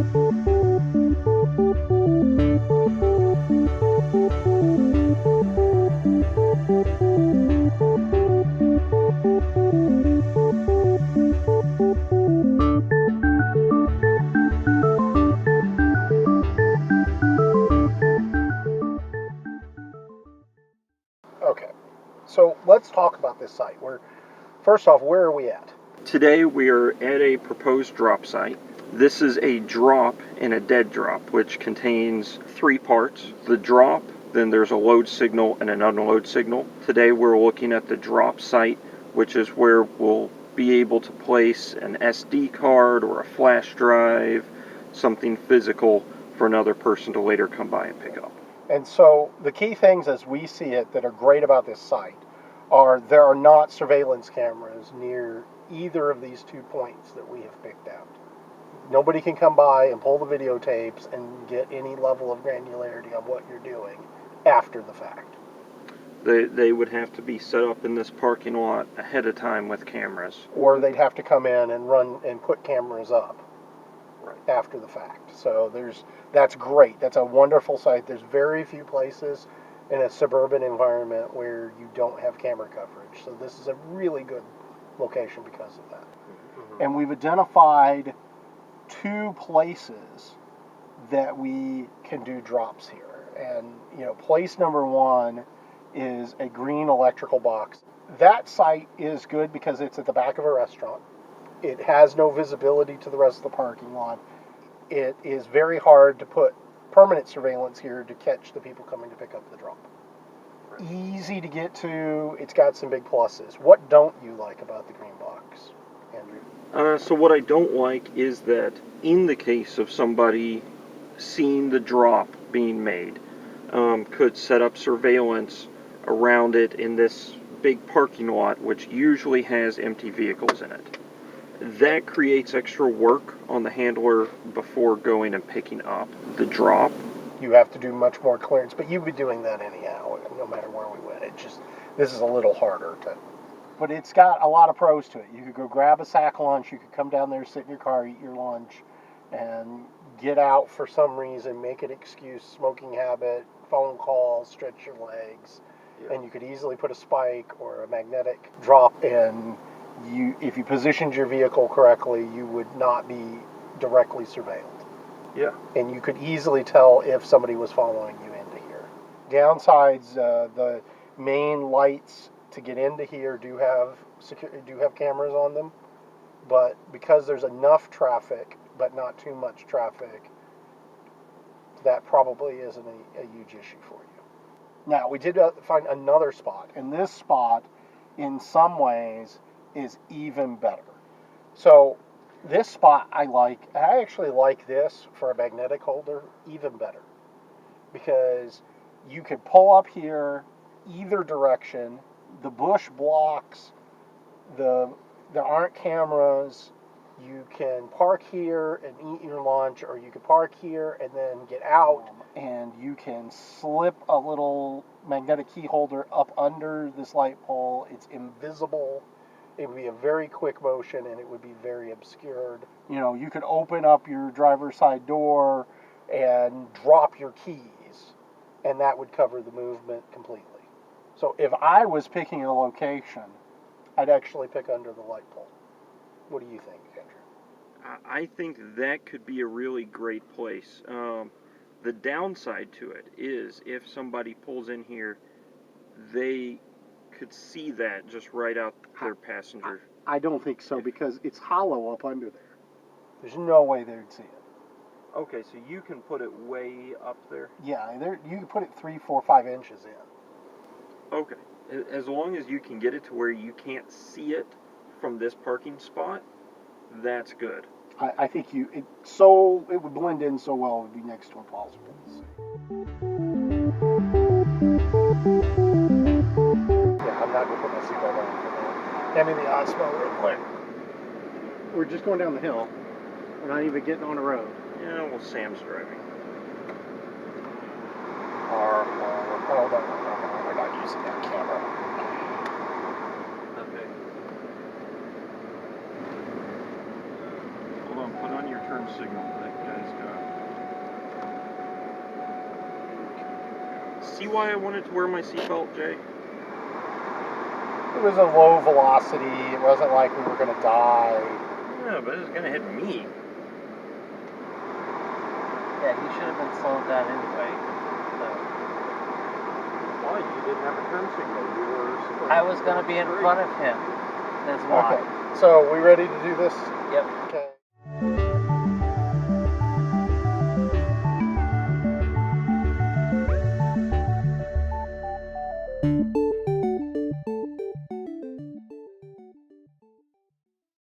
Okay, so let's talk about this site. First off, where are we at? Today we are at a proposed drop site. This is a drop and a dead drop, which contains 3 parts. The drop, then there's a load signal and an unload signal. Today we're looking at the drop site, which is where we'll be able to place an SD card or a flash drive, something physical for another person to later come by and pick up. And so the key things as we see it that are great about this site are there are not surveillance cameras near either of these 2 points that we have picked out. Nobody can come by and pull the videotapes and get any level of granularity on what you're doing after the fact. They would have to be set up in this parking lot ahead of time with cameras. Or they'd have to come in and run and put cameras up after the fact. So that's great. That's a wonderful site. There's very few places in a suburban environment where you don't have camera coverage. So this is a really good location because of that. Mm-hmm. And we've identified 2 places that we can do drops here. And place number 1 is a green electrical box. That site is good because it's at the back of a restaurant. It has no visibility to the rest of the parking lot. It is very hard to put permanent surveillance here to catch the people coming to pick up the drop. Right. Easy to get to. It's got some big pluses. What don't you like about the green box, Andrew? So what I don't like is that in the case of somebody seeing the drop being made, could set up surveillance around it in this big parking lot, which usually has empty vehicles in it. That creates extra work on the handler before going and picking up the drop. You have to do much more clearance, but you'd be doing that anyhow, no matter where we went. This is a little harder but it's got a lot of pros to it. You could go grab a sack lunch, you could come down there, sit in your car, eat your lunch, and get out for some reason, make an excuse, smoking habit, phone call, stretch your legs, and you could easily put a spike or a magnetic drop in. If you positioned your vehicle correctly, you would not be directly surveilled. Yeah. And you could easily tell if somebody was following you into here. Downsides, the main lights to get into here do have cameras on them, but because there's enough traffic, but not too much traffic, that probably isn't a huge issue for you. Now, we did find another spot, and this spot, in some ways, is even better. So this spot I like. I actually like this for a magnetic holder even better because you could pull up here either direction. The bush blocks. There aren't cameras. You can park here and eat your lunch, or you can park here and then get out, and you can slip a little magnetic key holder up under this light pole. It's invisible. It would be a very quick motion, and it would be very obscured. You could open up your driver's side door and drop your keys, and that would cover the movement completely. So if I was picking a location, I'd actually pick under the light pole. What do you think, Andrew? I think that could be a really great place. The downside to it is if somebody pulls in here, they could see that just right out their passenger. I don't think so because it's hollow up under there. There's no way they'd see it. Okay, so you can put it way up there? Yeah, you can put it 3, 4, 5 inches in. Okay. As long as you can get it to where you can't see it from this parking spot, that's good. I think it would blend in so well, it would be next to impossible to see. Yeah, I'm not going to put my seatbelt on for that. Hand me the Osmo real quick. We're just going down the hill. We're not even getting on the road. Yeah, well, Sam's driving. Hold on. We're not using that camera. Okay. Hold on, put on your turn signal. That guy's got See why I wanted to wear my seatbelt, Jay? It was a low velocity. It wasn't like we were going to die. Yeah, but it's gonna hit me. Yeah, he should have been slowed down anyway. So. Why? You didn't have a turn signal. You were. I was going to be in front of him. That's why. Okay. So, we ready to do this? Yep. Okay.